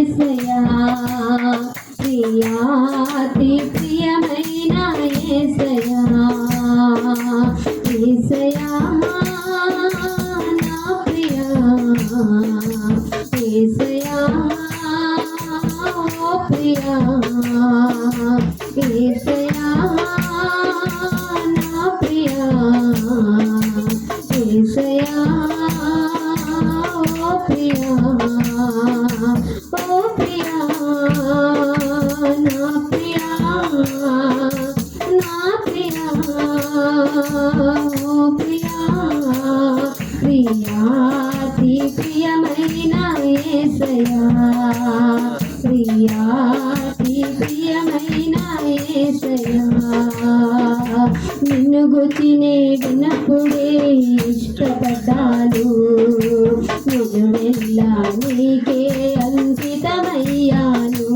యేసయ్యా ప్రియాతి ప్రియమైన యేసయ్యా యేసయ్యా నా ప్రియా యేసయ్యా ఓ ప్రియా యేసయ్యా నా ప్రియా యేసయ్యా ఓ ప్రియా నా ప్రియా నా ప్రియా ఓ ప్రియా ప్రియాతి ప్రియమైన యేసయ్యా ప్రియాతి ప్రియమైన యేసయ్యా నిన్ను గుర్తినే విన్నప్పుడే ఇష్టపడ్డాను నిజమెల్లా నీకే అంకితమయ్యాను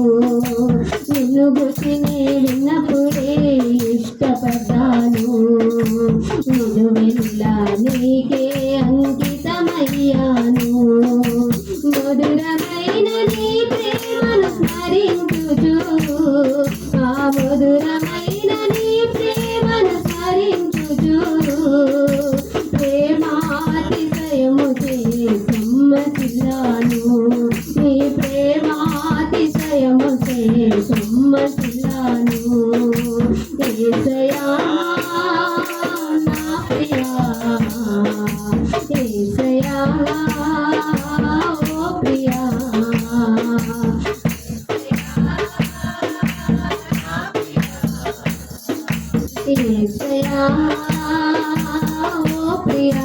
నిన్ను గుర్తినే విన్నప్పుడే ఇష్టపడ్డాను నిజమెల్లా నీకే అంకితమయ్యాను మధురమైన నీ ప్రేమను స్మరించుచు ఆ మధురమైన నీ ప్రేమను స్మరించుచు ప్రేమాతిశయముచే సమ్మతిల్లాను నీ ప్రేమాతిశయముచే సమ్మతిల్లాను యేసయ్యా నా ప్రియా యేసయ్యా ఓ ప్రియా యేసయ్యా ఓ ప్రియా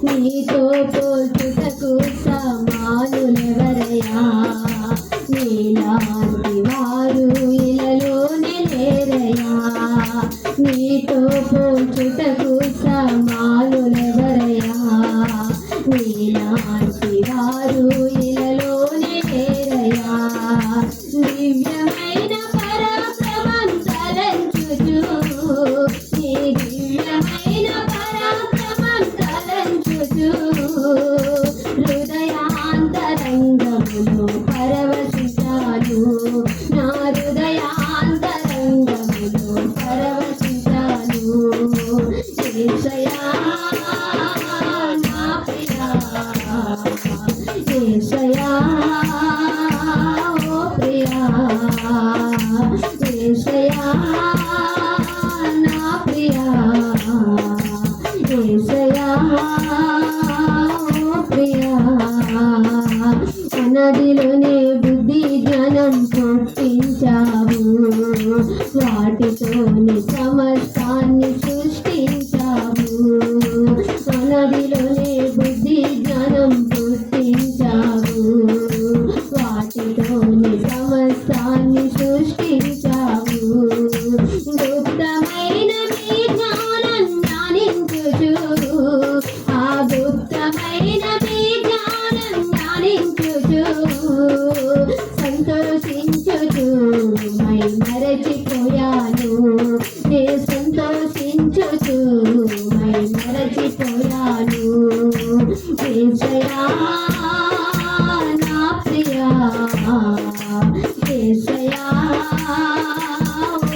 నీతో పోల్చుటకు సమానులెవరయ్యా నీలాంటి వారు ఇలలోనే లేరయ్యా నీతో పోల్చుటకు సమానులెవరయ్యా నీలాంటి వారు ఇలలోనే లేరయ్యా దివ్యమైన పరాక్రమం తలంచుచు నీ దివ్యమైన పరాక్రమం తలంచుచు హృదయాంతరంగములో పరవశించాను నా హృదయాంతరంగములో పరవశించాను యేసయ్యా నా ప్రియా యేసయ్యా ఓ ప్రియా యేసయ్యా నా ప్రియా యేసయ్యా ఓ ప్రియా నదిలోనే బుద్ధి జ్ఞానం పుట్టించావు వాటితోని సమస్తాన్ని సృష్టించావు నదిలోనే బుద్ధి జ్ఞానం పుట్టించావు వాటితోని సమస్తాన్ని సృష్టించావు గుప్తమైన మీ జ్ఞానం జ్ఞానించుచు ఆ గుప్తమైన మీ జ్ఞానం జ్ఞానించుచు సంతోషించుచు మై మరచిపోయాను నే సంతోషించుచు మై మరచిపోయాను యేసయ్యా నా ప్రియా యేసయ్యా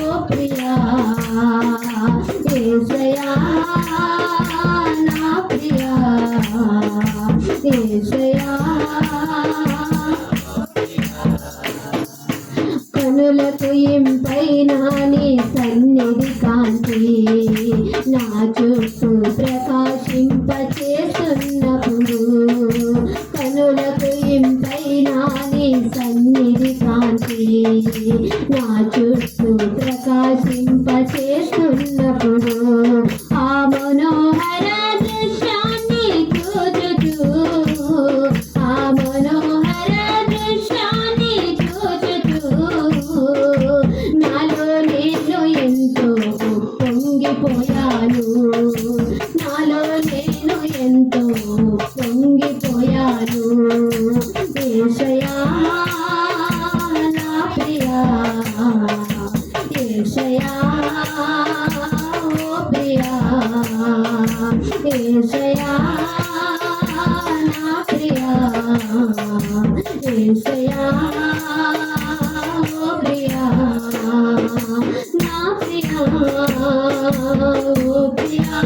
ఓ ప్రియా యేసయ్యా నా ప్రియా యేసయ్యా కనులకు ఇంపైన నీ సన్నిధి కాంతి నా చుట్టూ ప్రకాశింపచేస్తున్నప్పుడు కనులకు ఇంపైన నీ సన్నిధి కాంతి నా చుట్టూ ప్రకాశింపచేస్తున్నప్పుడు ఆ మనోహర దృశ్యాన్ని చూచుచూ ఆ మనోహర దృశ్యాన్ని చూచుచూ నాలో నేను ఎంతో పొంగిపోయాను నాలో నేను ఎంతో పొంగిపోయాను యేసయ్యా నా ప్రియా యేసయ్యా ఓ ప్రియా యేసయ్యా నా ప్రియా యేసయ్యా ఓ ప్రియా నా ప్రియా ఓ ప్రియా